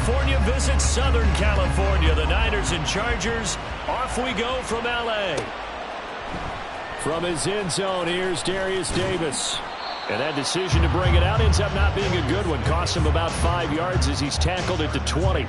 California visits Southern California. The Niners and Chargers, off we go from L.A. From his end zone, here's Darius Davis. And that decision to bring it out ends up not being a good one. Costs him about 5 yards as he's tackled at the 20.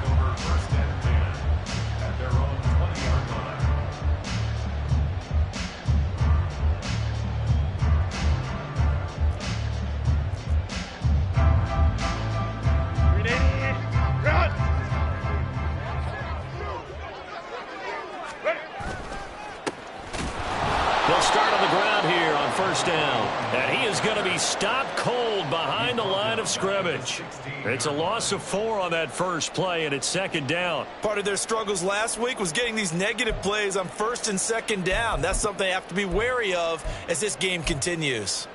Stopped cold behind the line of scrimmage. It's a loss of 4 on that first play, and it's second down. Part of their struggles last week was getting these negative plays on first and second down. That's something they have to be wary of as this game continues.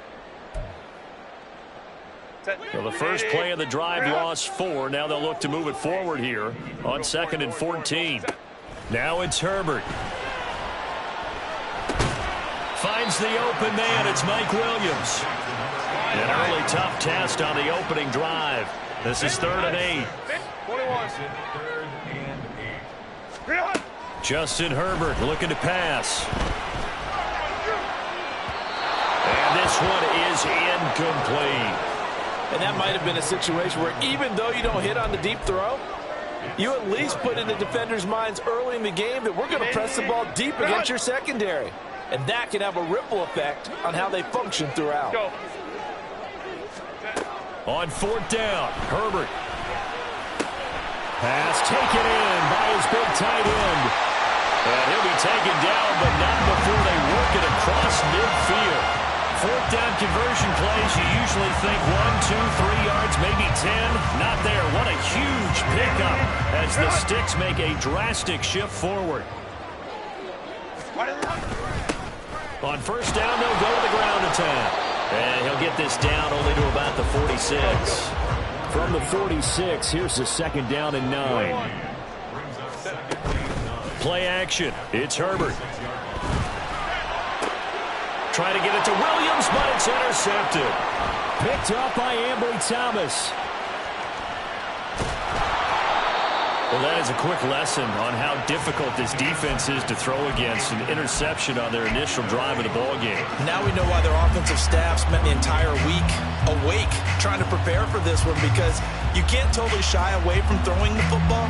Well, the first play of the drive lost 4. Now they'll look to move it forward here on 2nd and 14. Now it's Herbert. Finds the open man. It's Mike Williams. An early tough test on the opening drive. This is 3rd and 8. Justin Herbert looking to pass. And this one is incomplete. And that might have been a situation where even though you don't hit on the deep throw, you at least put in the defender's minds early in the game that we're going to press the ball deep against your secondary. And that can have a ripple effect on how they function throughout. Go. On 4th down, Herbert. Pass taken in by his big tight end. And he'll be taken down, but not before they work it across midfield. 4th down conversion plays, you usually think 1, 2, 3 yards, maybe 10. Not there. What a huge pickup as the Sticks make a drastic shift forward. On 1st down, they'll go to the ground attack. And he'll get this down only to about the 46. From the 46, here's the 2nd down and 9. Play action. It's Herbert. Trying to get it to Williams, but it's intercepted. Picked up by Ambry Thomas. Well, that is a quick lesson on how difficult this defense is to throw against. An interception on their initial drive of the ballgame. Now we know why their offensive staff spent the entire week awake trying to prepare for this one, because you can't totally shy away from throwing the football,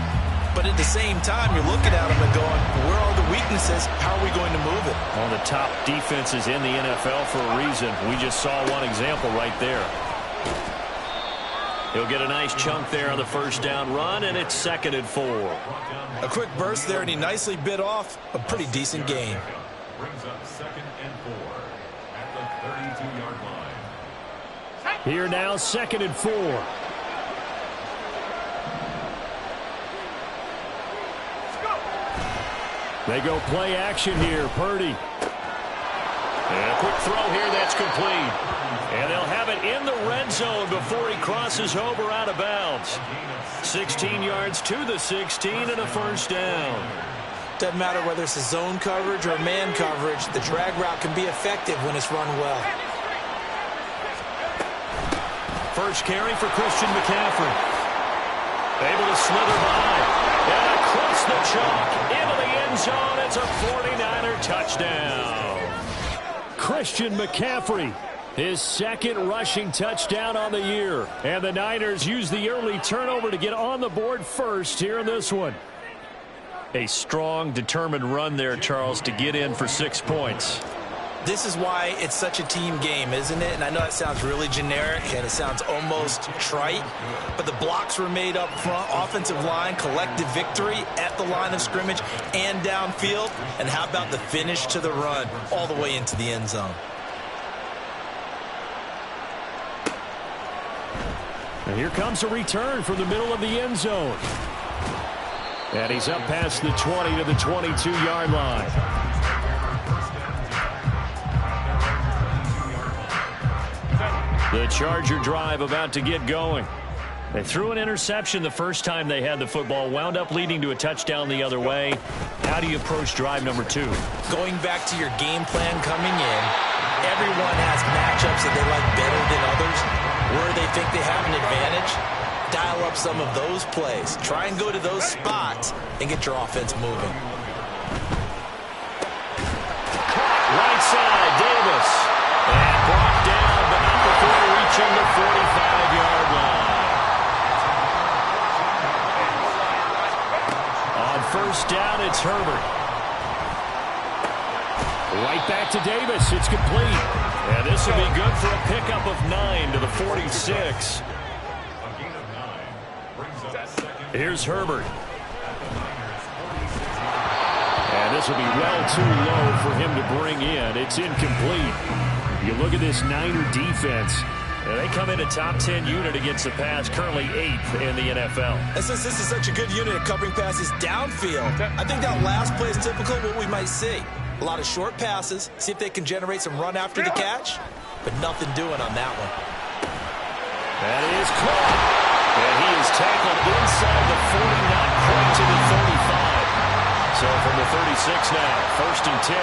but at the same time, you're looking at them and going, where are the weaknesses? How are we going to move it? One of the top defenses in the NFL for a reason. We just saw one example right there. He'll get a nice chunk there on the 1st down run, and it's 2nd and 4. A quick burst there, and he nicely bit off a pretty decent gain. Brings up 2nd and 4 at the 32-yard line. Here now, 2nd and 4. They go play action here. Purdy. And a quick throw here that's complete. And they'll have it in the red zone before he crosses over out of bounds. 16 yards to the 16 and a 1st down. Doesn't matter whether it's a zone coverage or man coverage, the drag route can be effective when it's run well. First carry for Christian McCaffrey. Able to slither by. And across the chalk into the end zone. It's a 49er touchdown. Christian McCaffrey, his 2nd rushing touchdown on the year. And the Niners use the early turnover to get on the board first here in this one. A strong, determined run there, Charles, to get in for 6 points. This is why it's such a team game, isn't it? And I know it sounds really generic and it sounds almost trite, but the blocks were made up front, offensive line, collective victory at the line of scrimmage and downfield. And how about the finish to the run all the way into the end zone? And here comes a return from the middle of the end zone. And he's up past the 20 to the 22-yard line. The Charger drive about to get going. They threw an interception the first time they had the football, wound up leading to a touchdown the other way. How do you approach drive number 2? Going back to your game plan coming in, everyone has matchups that they like better than others, where they think they have an advantage. dial up some of those plays. Try and go to those spots and get your offense moving. Right side, Davis. And brought down, but not before reaching the 45-yard line. On first down, it's Herbert. Right back to Davis. It's complete. And this will be good for a pickup of 9 to the 46. Here's Herbert. And this will be well too low for him to bring in. It's incomplete. You look at this Niner defense. They come in a top 10 unit against the pass, currently 8th in the NFL. And since this is such a good unit at covering passes downfield, I think that last play is typical of what we might see. A lot of short passes, see if they can generate some run after the catch, but nothing doing on that one. That is caught. And he is tackled inside the 40, not quite to the 35. So from the 36 now, first and 10.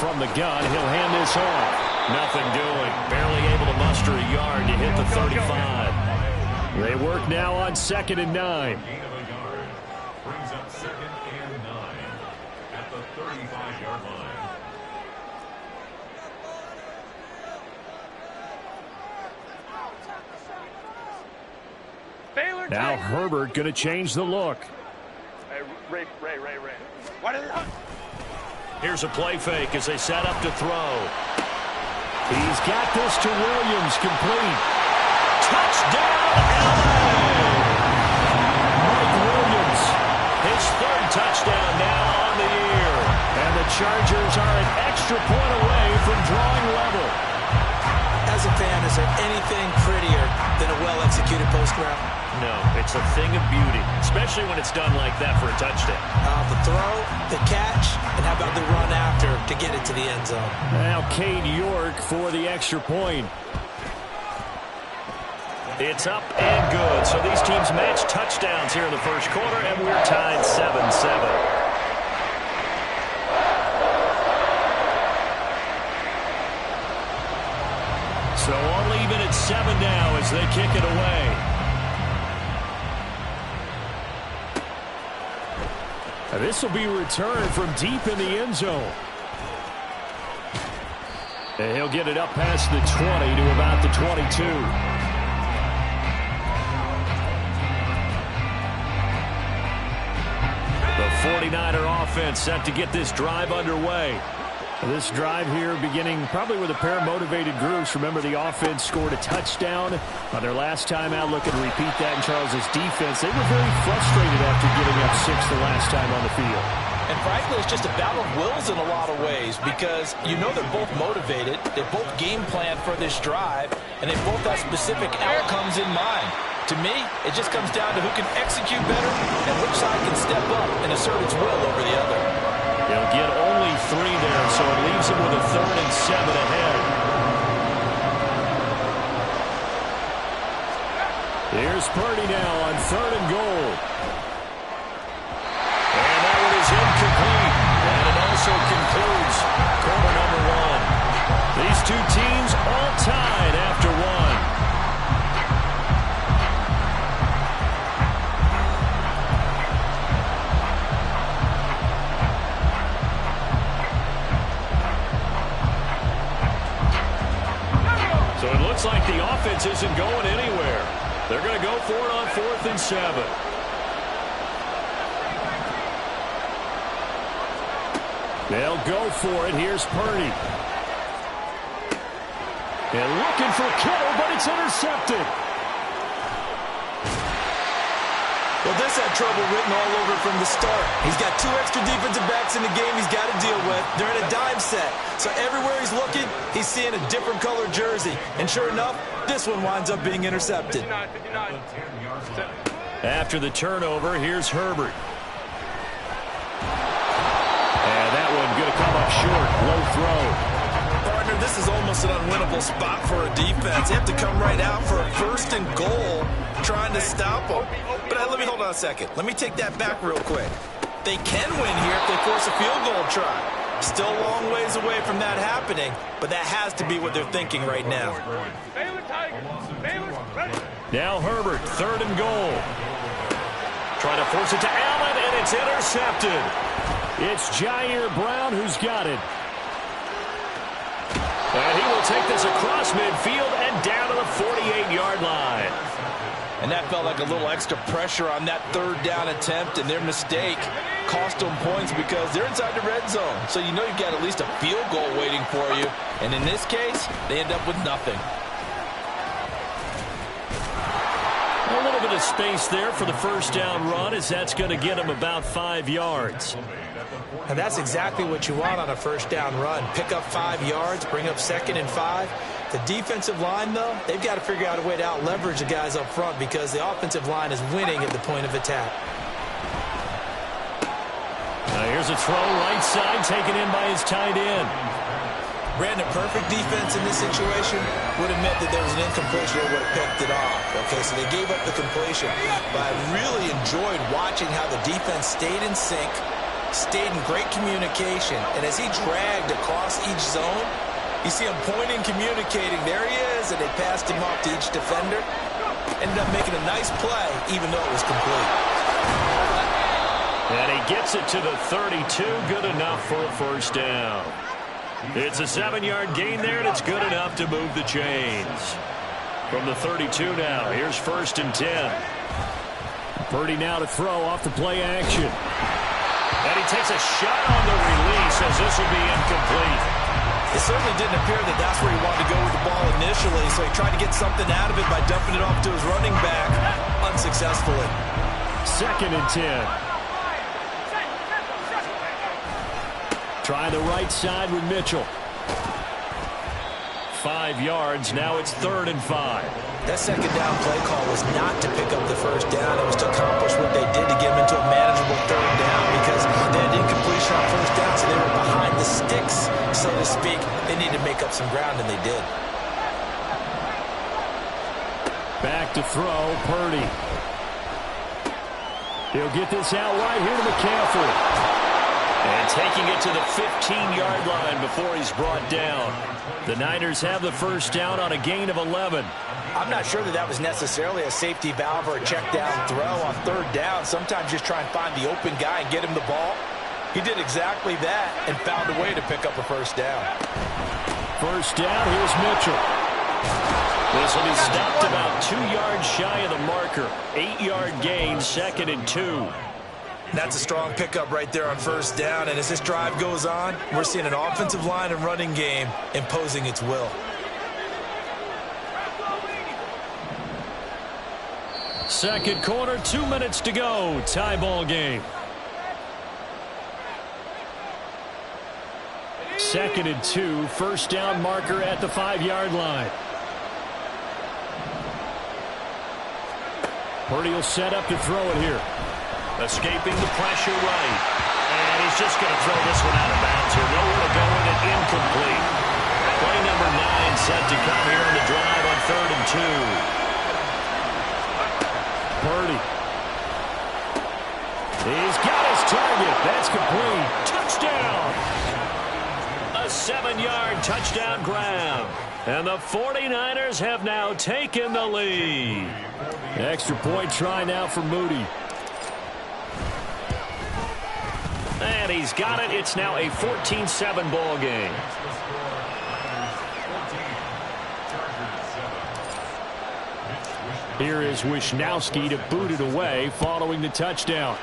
From the gun, he'll hand this off. Nothing doing. Barely able to muster a yard to hit the 35. They work now on 2nd and 9. Gain of a yard brings up 2nd and 9 at the 35-yard line. Now Herbert going to change the look. Hey, Ray. What is it? Here's a play fake as they set up to throw. He's got this to Williams, complete. Touchdown, LA! Mike Williams, his 3rd touchdown now on the year. And the Chargers are an extra point away from drawing level. As a fan, is there anything prettier than a well-executed post route? No, it's a thing of beauty, especially when it's done like that for a touchdown. The throw, the catch, and how about the run after to get it to the end zone? Now Cade York for the extra point. It's up and good. So these teams match touchdowns here in the first quarter, and we're tied 7-7. So all even at 7 now as they kick it away. This will be returned from deep in the end zone. And he'll get it up past the 20 to about the 22. The 49er offense set to get this drive underway. This drive here beginning probably with a pair of motivated groups. Remember, the offense scored a touchdown on their last time out. Looking to repeat that in Charles's defense. They were very frustrated after giving up 6 the last time on the field. And frankly, it's just a battle of wills in a lot of ways because you know they're both motivated. They both game plan for this drive, and they both have specific outcomes in mind. To me, it just comes down to who can execute better and which side can step up and assert its will over the other. They'll get only 3 there, so it leaves them with a 3rd and 7 ahead. Here's Purdy now on 3rd and goal. And that one is incomplete. And it also concludes quarter number 1. These two teams all tied after 1. So it looks like the offense isn't going anywhere. They're going to go for it on 4th and 7. They'll go for it. Here's Purdy. And looking for Kittle, but it's intercepted. Well, this had trouble written all over from the start. He's got 2 extra defensive backs in the game he's got to deal with. They're in a dime set. So everywhere he's looking, he's seeing a different color jersey. And sure enough, this one winds up being intercepted. After the turnover, here's Herbert. And that one going to come up short. Low throw. Partner, this is almost an unwinnable spot for a defense. They have to come right out for a 1st and goal trying to stop them. But let me hold on a second. Let me take that back real quick. They can win here if they force a field goal try. Still a long ways away from that happening, but that has to be what they're thinking right now. Now Herbert, 3rd and goal. Trying to force it to Allen, and it's intercepted. It's Jair Brown who's got it. And he will take this across midfield and down to the 48-yard line. And that felt like a little extra pressure on that 3rd down attempt, and their mistake cost them points because they're inside the red zone. So you know you've got at least a field goal waiting for you. And in this case, they end up with nothing. A little bit of space there for the 1st down run, as that's going to get him about 5 yards. And that's exactly what you want on a 1st down run. Pick up 5 yards, bring up 2nd and 5. The defensive line, though, they've got to figure out a way to out-leverage the guys up front because the offensive line is winning at the point of attack. Now here's a throw right side taken in by his tight end. Brandon, perfect defense in this situation would have meant that there was an incompletion that would have picked it off. Okay, so they gave up the completion. But I really enjoyed watching how the defense stayed in sync, stayed in great communication, and as he dragged across each zone, you see him pointing, communicating. There he is, and they passed him off to each defender. Ended up making a nice play, even though it was complete. And he gets it to the 32. Good enough for a 1st down. It's a 7-yard gain there, and it's good enough to move the chains. From the 32 now, here's 1st and 10. Purdy now to throw off the play action. And he takes a shot on the release as this will be incomplete. It certainly didn't appear that that's where he wanted to go with the ball initially, so he tried to get something out of it by dumping it off to his running back unsuccessfully. 2nd and 10. Try the right side with Mitchell. 5 yards. Now it's 3rd and 5. That 2nd down play call was not to pick up the 1st down. It was to accomplish what they did to get him into a manageable 3rd down because they had incompletion on 1st down, so they were behind the sticks, so to speak. They needed to make up some ground, and they did. Back to throw, Purdy. He'll get this out right here to McCaffrey. And taking it to the 15-yard line before he's brought down. The Niners have the 1st down on a gain of 11. I'm not sure that that was necessarily a safety valve or a check down throw on 3rd down. Sometimes just try and find the open guy and get him the ball. He did exactly that and found a way to pick up a 1st down. 1st down, here's Mitchell. This will be stopped about 2 yards shy of the marker. 8-yard gain, 2nd and 2. That's a strong pickup right there on 1st down, and as this drive goes on, we're seeing an offensive line and running game imposing its will. Second quarter, 2 minutes to go. Tie ball game. 2nd and 2, 1st down marker at the 5-yard line. Purdy will set up to throw it here. Escaping the pressure right. And he's just going to throw this one out of bounds here. Nowhere to go with it, incomplete. Play number 9 set to come here on the drive on 3rd and 2. Purdy. He's got his target. That's complete. Touchdown. A 7-yard touchdown grab. And the 49ers have now taken the lead. Extra point try now for Moody. And he's got it. It's now a 14-7 ball game. Here is Wisnowski to boot it away following the touchdown.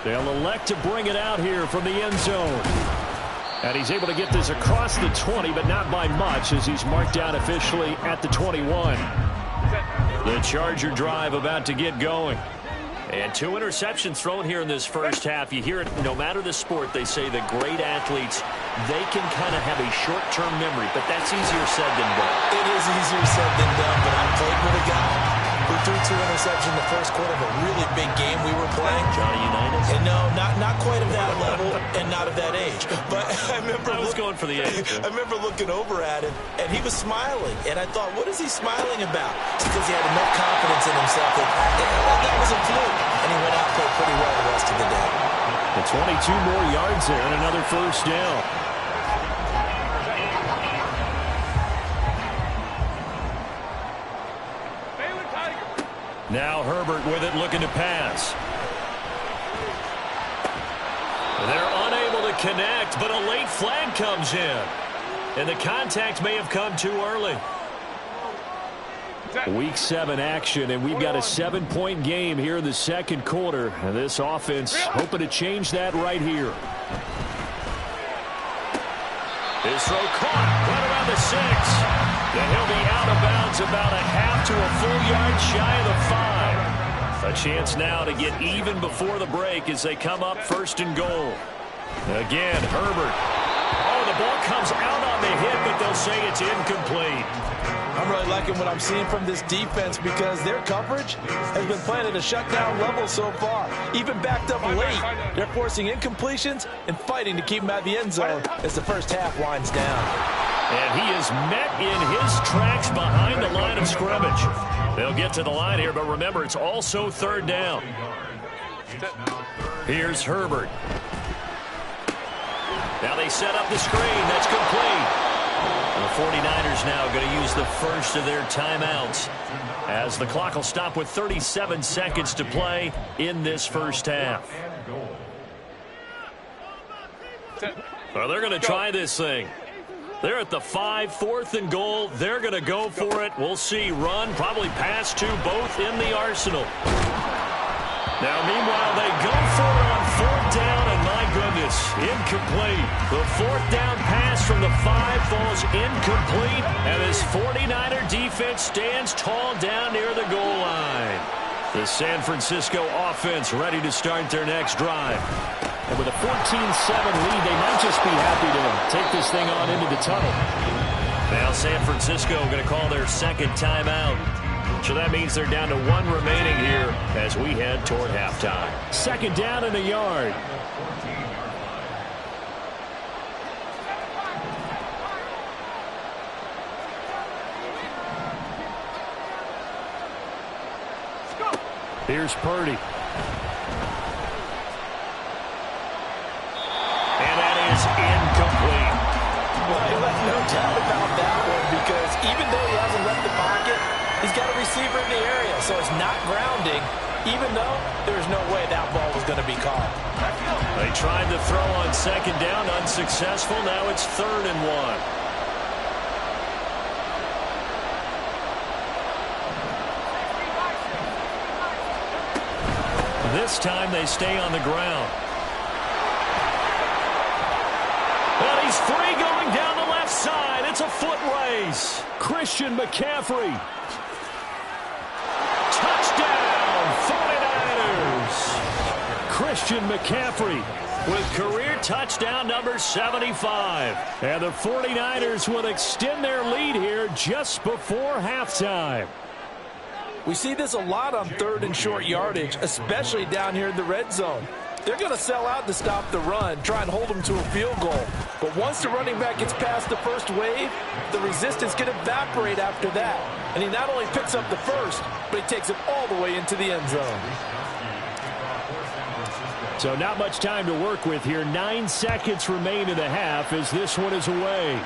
They'll elect to bring it out here from the end zone. And he's able to get this across the 20, but not by much as he's marked down officially at the 21. The Charger drive about to get going. And 2 interceptions thrown here in this first half. You hear it no matter the sport. They say that great athletes, they can kind of have a short-term memory, but that's easier said than done. It is easier said than done, but I played with a guy who threw 2 interceptions in the first quarter of a really big game we were playing. Johnny Unitas? And no, not quite of that level and not of that age. But I remember I was going for the age. I remember looking over at him, and he was smiling. And I thought, what is he smiling about? It's because he had enough confidence in himself that was a fluke. And he went out and played pretty well the rest of the day. And 22 more yards there and another first down. Now Herbert with it, looking to pass. They're unable to connect, but a late flag comes in. And the contact may have come too early. Week 7 action, and we've got a 7-point game here in the second quarter. And this offense hoping to change that right here. His throw caught right around the 6. And he'll be out of bounds about a half to a full yard shy of the 5. A chance now to get even before the break as they come up first and goal. Again, Herbert. Oh, the ball comes out on the hit, but they'll say it's incomplete. I'm really liking what I'm seeing from this defense because their coverage has been playing at a shutdown level so far. Even backed up late, they're forcing incompletions and fighting to keep them out of the end zone as the first half winds down. And he is met in his tracks behind the line of scrimmage. They'll get to the line here, but remember, it's also third down. Here's Herbert. Now they set up the screen. That's complete. The 49ers now going to use the first of their timeouts as the clock will stop with 37 seconds to play in this first half. Well, they're going to try this thing. They're at the 5, 4th and goal. They're going to go for it. We'll see. Run, probably pass to both in the arsenal. Now, meanwhile, they go for it on 4th down, and my goodness, incomplete. The 4th down pass from the 5 falls incomplete, and this 49er defense stands tall down near the goal line. The San Francisco offense ready to start their next drive. And with a 14-7 lead, they might just be happy to take this thing on into the tunnel. Now San Francisco going to call their second timeout. So that means they're down to 1 remaining here as we head toward halftime. Second down and a yard. Here's Purdy. And that is incomplete. Well, you have no doubt about that one because even though he hasn't left the pocket, he's got a receiver in the area, so it's not grounding, even though there's no way that ball was going to be caught. They tried to throw on second down, unsuccessful. Now it's 3rd and 1. This time they stay on the ground. And he's free going down the left side. It's a foot race. Christian McCaffrey. Touchdown, 49ers. Christian McCaffrey with career touchdown number 75. And the 49ers will extend their lead here just before halftime. We see this a lot on 3rd and short yardage, especially down here in the red zone. They're going to sell out to stop the run, try and hold them to a field goal. But once the running back gets past the first wave, the resistance can evaporate after that. And he not only picks up the first, but he takes it all the way into the end zone. So not much time to work with here. 9 seconds remain in the half as this one is away.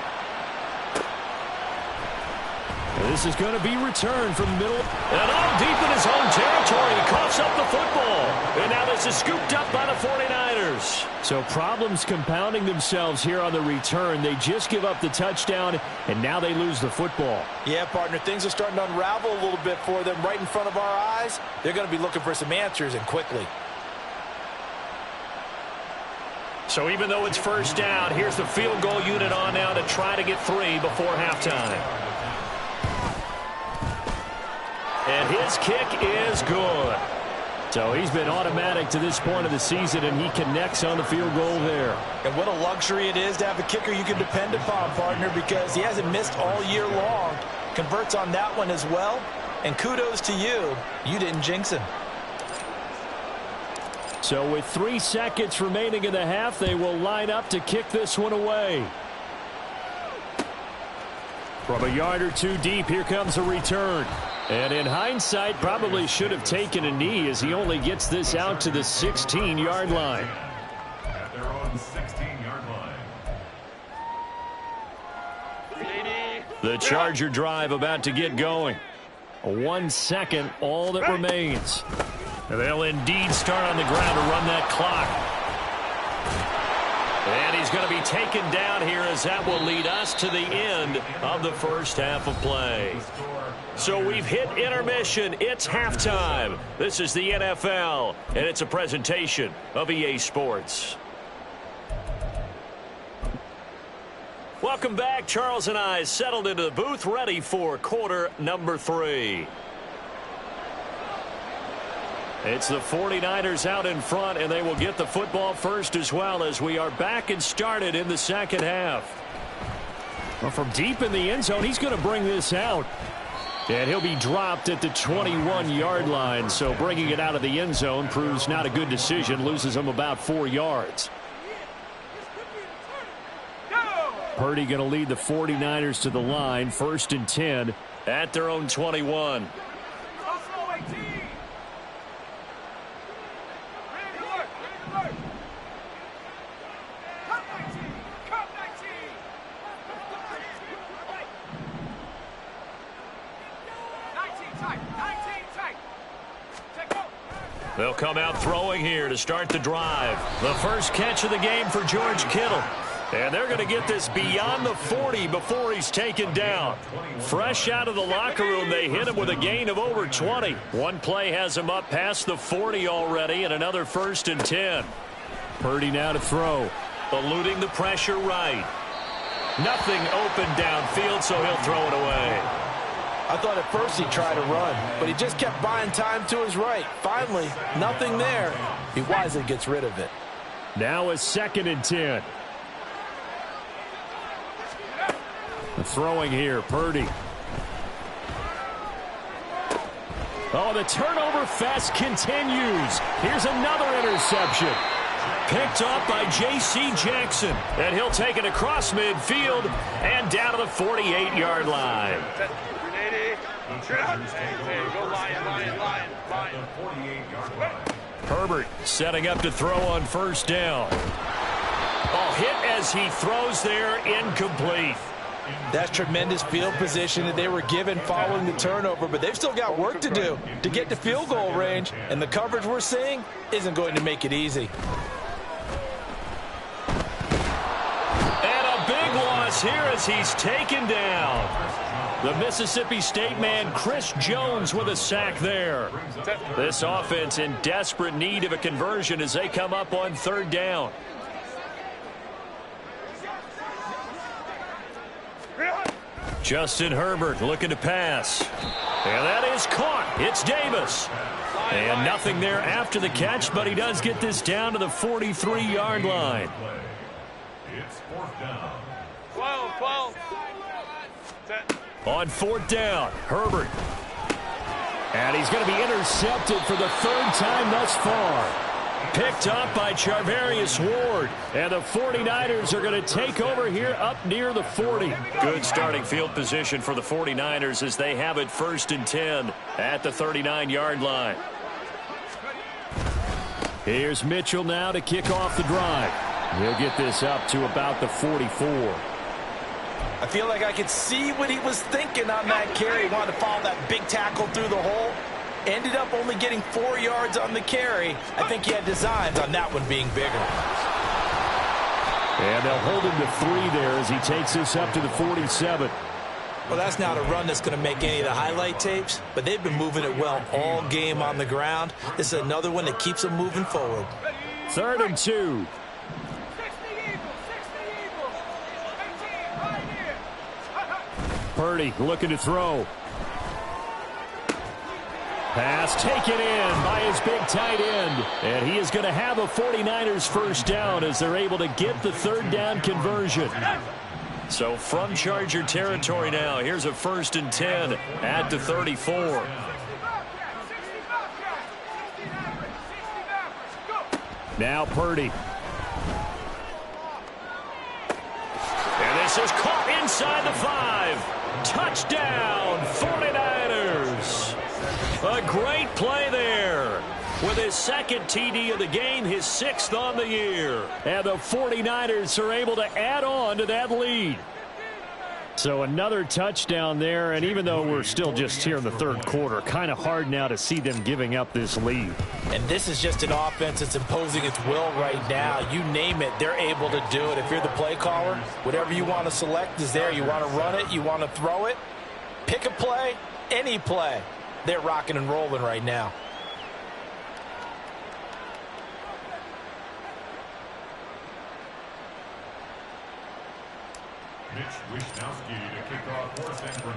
This is going to be returned from the middle. And all deep in his own territory. He coughs up the football. And now this is scooped up by the 49ers. So problems compounding themselves here on the return. They just give up the touchdown, and now they lose the football. Yeah, partner, things are starting to unravel a little bit for them right in front of our eyes. They're going to be looking for some answers, and quickly. So even though it's first down, here's the field goal unit on now to try to get 3 before halftime. And his kick is good. So he's been automatic to this point of the season, and he connects on the field goal there. And what a luxury it is to have a kicker you can depend upon, partner, because he hasn't missed all year long. Converts on that one as well. And kudos to you. You didn't jinx him. So with 3 seconds remaining in the half, they will line up to kick this one away. From a yard or 2 deep, here comes a return. And in hindsight, probably should have taken a knee as he only gets this out to the 16-yard line. at their own 16-yard line. The Charger drive about to get going. 1 second, all that remains. They'll indeed start on the ground to run that clock. And he's going to be taken down here as that will lead us to the end of the first half of play. So we've hit intermission. It's halftime. This is the NFL, and it's a presentation of EA Sports. Welcome back. Charles and I settled into the booth, ready for quarter number 3. It's the 49ers out in front, and they will get the football first as well as we are back and started in the second half. Well, from deep in the end zone, he's going to bring this out. And he'll be dropped at the 21-yard line, so bringing it out of the end zone proves not a good decision, loses him about 4 yards. Purdy going to lead the 49ers to the line, 1st and 10 at their own 21. They'll come out throwing here to start the drive. The first catch of the game for George Kittle. And they're going to get this beyond the 40 before he's taken down. Fresh out of the locker room, they hit him with a gain of over 20. One play has him up past the 40 already, and another 1st and 10. Purdy now to throw. Eluding the pressure right. Nothing open downfield, so he'll throw it away. I thought at first he'd try to run, but he just kept buying time to his right. Finally, nothing there. He wisely gets rid of it. Now a 2nd and 10. Throwing here, Purdy. Oh, the turnover fest continues. Here's another interception. Picked up by J.C. Jackson. And he'll take it across midfield and down to the 48-yard line. Herbert setting up to throw on 1st down. Oh, hit as he throws there, incomplete. That's tremendous field position that they were given following the turnover, but they've still got work to do to get to field goal range, and the coverage we're seeing isn't going to make it easy. And a big loss here as he's taken down. The Mississippi State man, Chris Jones, with a sack there. This offense in desperate need of a conversion as they come up on 3rd down. Justin Herbert looking to pass. And that is caught. It's Davis. And nothing there after the catch, but he does get this down to the 43-yard line. It's 4th down. 12. On 4th down, Herbert. And he's going to be intercepted for the 3rd time thus far. Picked up by Charvarius Ward. And the 49ers are going to take over here up near the 40. Good starting field position for the 49ers as they have it 1st and 10 at the 39-yard line. Here's Mitchell now to kick off the drive. He'll get this up to about the 44. I feel like I could see what he was thinking on that carry. He wanted to follow that big tackle through the hole. Ended up only getting 4 yards on the carry. I think he had designs on that one being bigger. And they'll hold him to 3 there as he takes this up to the 47. Well, that's not a run that's going to make any of the highlight tapes, but they've been moving it well all game on the ground. This is another one that keeps them moving forward. 3rd and 2. Purdy looking to throw. Pass taken in by his big tight end. And he is going to have a 49ers 1st down as they're able to get the 3rd down conversion. So from Charger territory now, here's a 1st and 10 at the 34. Now Purdy. And this is caught inside the 5. Touchdown, 49ers. A great play there. with his second TD of the game, his 6th on the year. And the 49ers are able to add on to that lead. So another touchdown there, and even though we're still just here in the third quarter, kind of hard now to see them giving up this lead. And this is just an offense that's imposing its will right now. You name it, they're able to do it. If you're the play caller, whatever you want to select is there. You want to run it, you want to throw it, pick a play, any play. They're rocking and rolling right now.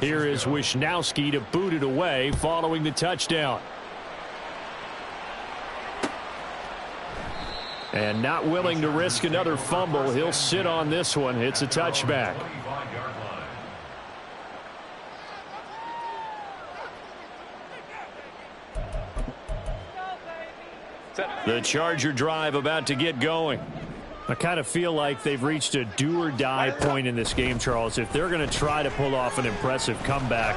Here is Wishnowski to boot it away following the touchdown. And not willing to risk another fumble. He'll sit on this one. It's a touchback. The Charger drive about to get going. I kind of feel like they've reached a do-or-die point in this game, Charles. If they're going to try to pull off an impressive comeback,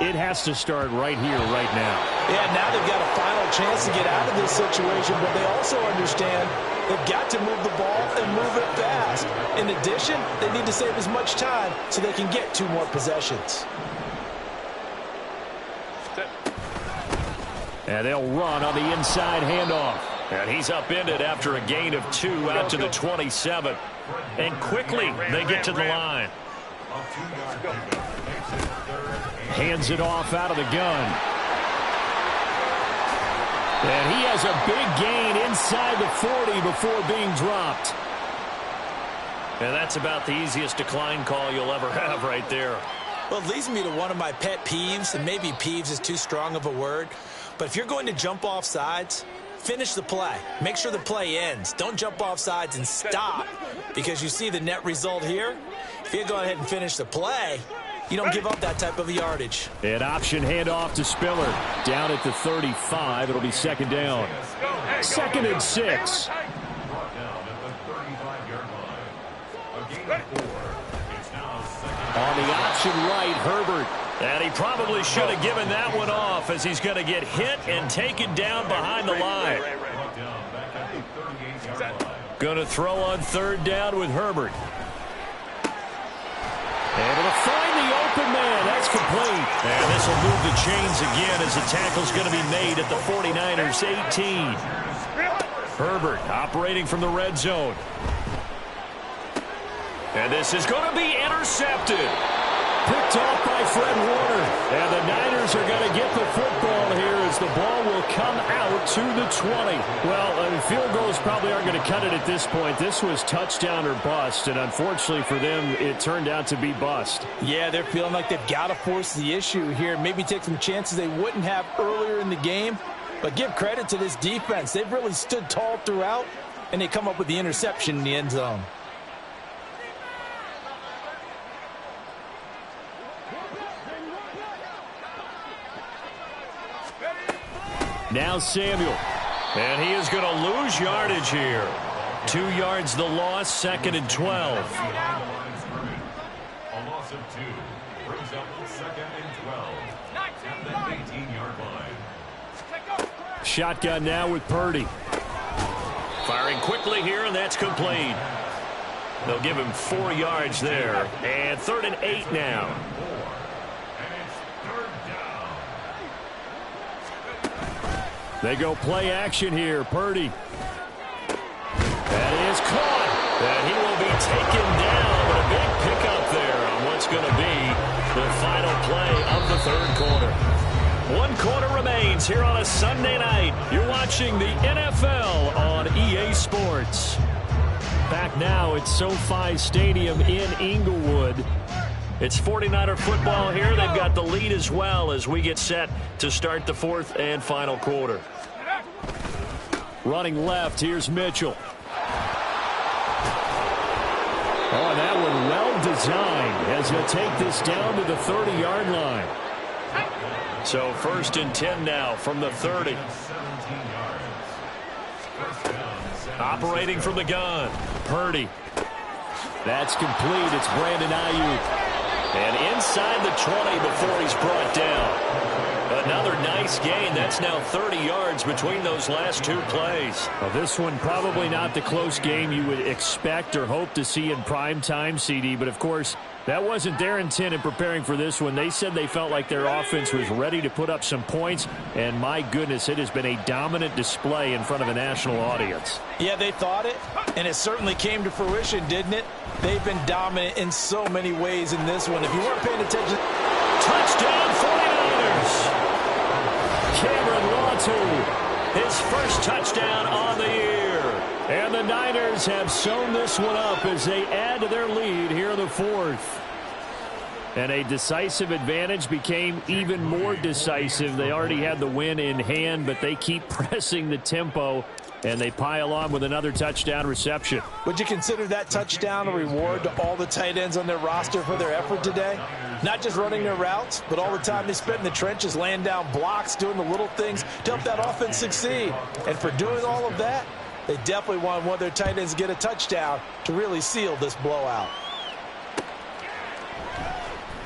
it has to start right here, right now. Yeah, now they've got a final chance to get out of this situation, but they also understand they've got to move the ball and move it fast. In addition, they need to save as much time so they can get 2 more possessions. And they'll run on the inside handoff. And he's upended after a gain of 2 out to the 27. And quickly they get to the line. Hands it off out of the gun. And he has a big gain inside the 40 before being dropped. And that's about the easiest decline call you'll ever have right there. Well, it leads me to one of my pet peeves, and maybe peeves is too strong of a word. But if you're going to jump off sides, finish the play. Make sure the play ends. Don't jump off sides and stop, because you see the net result here. If you go ahead and finish the play, you don't give up that type of yardage. An option handoff to Spiller. Down at the 35. It'll be second down. 2nd and 6. On the option right, Herbert. And he probably should have given that one off, as he's going to get hit and taken down behind the line. Going to throw on 3rd down with Herbert. Able to find the open man. That's complete. And this will move the chains again as the tackle's going to be made at the 49ers 18. Herbert operating from the red zone. And this is going to be intercepted. Picked off by Fred Warner. And the Niners are going to get the football here as the ball will come out to the 20. Well, field goals probably aren't going to cut it at this point. This was touchdown or bust, and unfortunately for them, it turned out to be bust. Yeah, they're feeling like they've got to force the issue here. Maybe take some chances they wouldn't have earlier in the game. But give credit to this defense. They've really stood tall throughout, and they come up with the interception in the end zone. Now Samuel. And he is going to lose yardage here. 2 yards the loss, 2nd and 12. A loss of 2 brings up 2nd and 12 at the 18-yard line. Shotgun now with Purdy. Firing quickly here, and that's complete. They'll give him 4 yards there. And 3rd and 8 now. They go play action here. Purdy. That is caught. And he will be taken down. But a big pickup there on what's going to be the final play of the 3rd quarter. 1 quarter remains here on a Sunday night. You're watching the NFL on EA Sports. Back now at SoFi Stadium in Inglewood. It's 49er football here. They've got the lead as well as we get set to start the 4th and final quarter. Running left, here's Mitchell. Oh, and that one well designed as he'll take this down to the 30-yard line. So 1st and 10 now from the 30. Operating from the gun, Purdy. That's complete. It's Brandon Ayuk. And inside the 20 before he's brought down. A Another nice gain. That's now 30 yards between those last two plays. Well, this one probably not the close game you would expect or hope to see in prime time, CD. But, of course, that wasn't their intent in preparing for this one. They said they felt like their offense was ready to put up some points. And, my goodness, it has been a dominant display in front of a national audience. Yeah, they thought it, and it certainly came to fruition, didn't it? They've been dominant in so many ways in this one. If you weren't paying attention... Touchdown 49ers! Cameron Latu, his first touchdown on the year. And the Niners have sewn this one up as they add to their lead here in the fourth. And a decisive advantage became even more decisive. They already had the win in hand, but they keep pressing the tempo, and they pile on with another touchdown reception. Would you consider that touchdown a reward to all the tight ends on their roster for their effort today? Not just running their routes, but all the time they spent in the trenches, laying down blocks, doing the little things to help that offense succeed. And for doing all of that, they definitely want one of their tight ends to get a touchdown to really seal this blowout.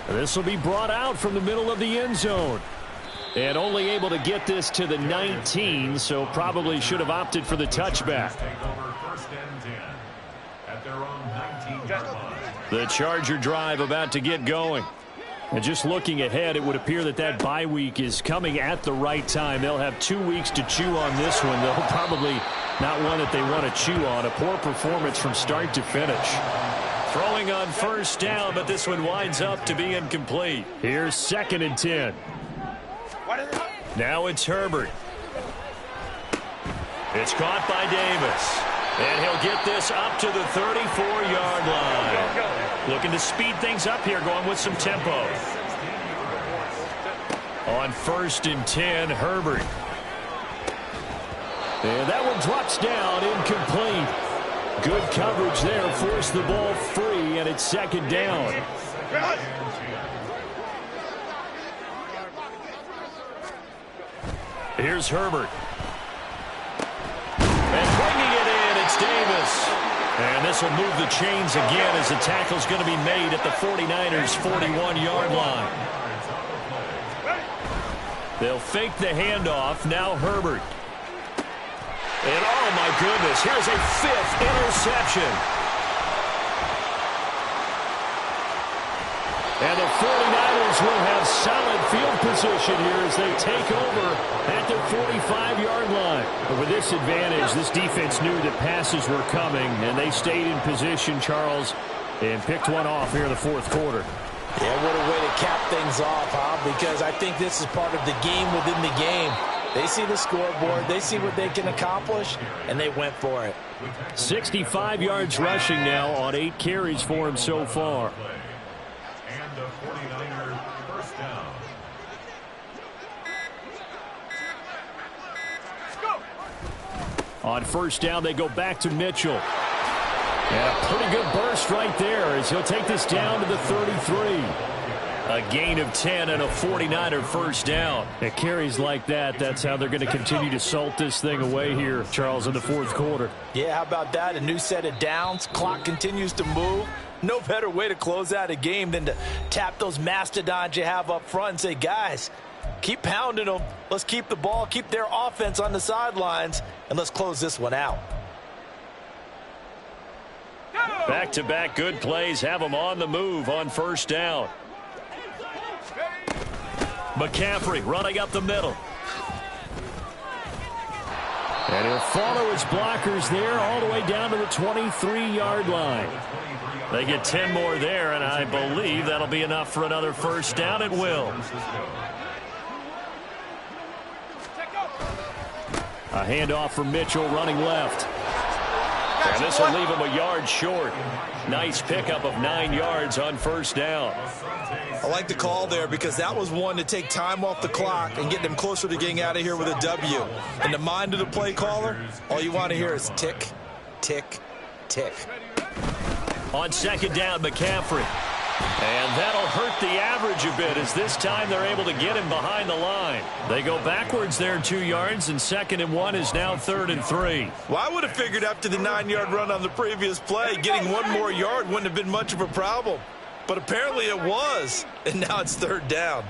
This will be brought out from the middle of the end zone. And only able to get this to the 19, so probably should have opted for the touchback. The Charger drive about to get going. And just looking ahead, it would appear that that bye week is coming at the right time. They'll have 2 weeks to chew on this one. They'll probably not one that they want to chew on. A poor performance from start to finish. Throwing on first down, but this one winds up to be incomplete. Here's 2nd and 10. Now it's Herbert. It's caught by Davis. And he'll get this up to the 34-yard line. Looking to speed things up here, going with some tempo. On 1st and 10, Herbert. And that one drops down, incomplete. Good coverage there, forced the ball free, and it's 2nd down. Here's Herbert. And bringing it in, it's Davis. And this will move the chains again as the tackle's going to be made at the 49ers' 41-yard line. They'll fake the handoff. Now Herbert. And oh my goodness, here's a 5th interception. And the 49ers will have solid field position here as they take over at their 45-yard line. But with this advantage, this defense knew that passes were coming, and they stayed in position, Charles, and picked one off here in the 4th quarter. Yeah, what a way to cap things off, huh? Because I think this is part of the game within the game. They see the scoreboard, they see what they can accomplish, and they went for it. 65 yards rushing now on 8 carries for him so far. And the 49er first down. On 1st down, they go back to Mitchell. And a pretty good burst right there as he'll take this down to the 33. A gain of 10 and a 49er first down. It carries like that. That's how they're going to continue to salt this thing away here, Charles, in the 4th quarter. Yeah, how about that? A new set of downs. Clock continues to move. No better way to close out a game than to tap those mastodons you have up front and say, guys, keep pounding them. Let's keep the ball, keep their offense on the sidelines, and let's close this one out. Back-to-back good plays have them on the move on 1st down. McCaffrey running up the middle. And he'll follow his blockers there all the way down to the 23-yard line. They get 10 more there, and I believe that'll be enough for another first down. It will. A handoff from Mitchell running left. And this will leave him a yard short. Nice pickup of 9 yards on 1st down. I like the call there because that was one to take time off the clock and get them closer to getting out of here with a W. In the mind of the play caller, all you want to hear is tick, tick, tick. On 2nd down, McCaffrey. And that'll hurt the average a bit as this time they're able to get him behind the line. They go backwards there 2 yards, and 2nd and 1 is now 3rd and 3. Well, I would have figured after the 9-yard run on the previous play, getting 1 more yard wouldn't have been much of a problem. But apparently it was, and now it's 3rd down.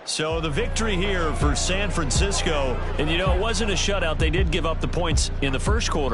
So the victory here for San Francisco. And, you know, it wasn't a shutout. They did give up the points in the first quarter.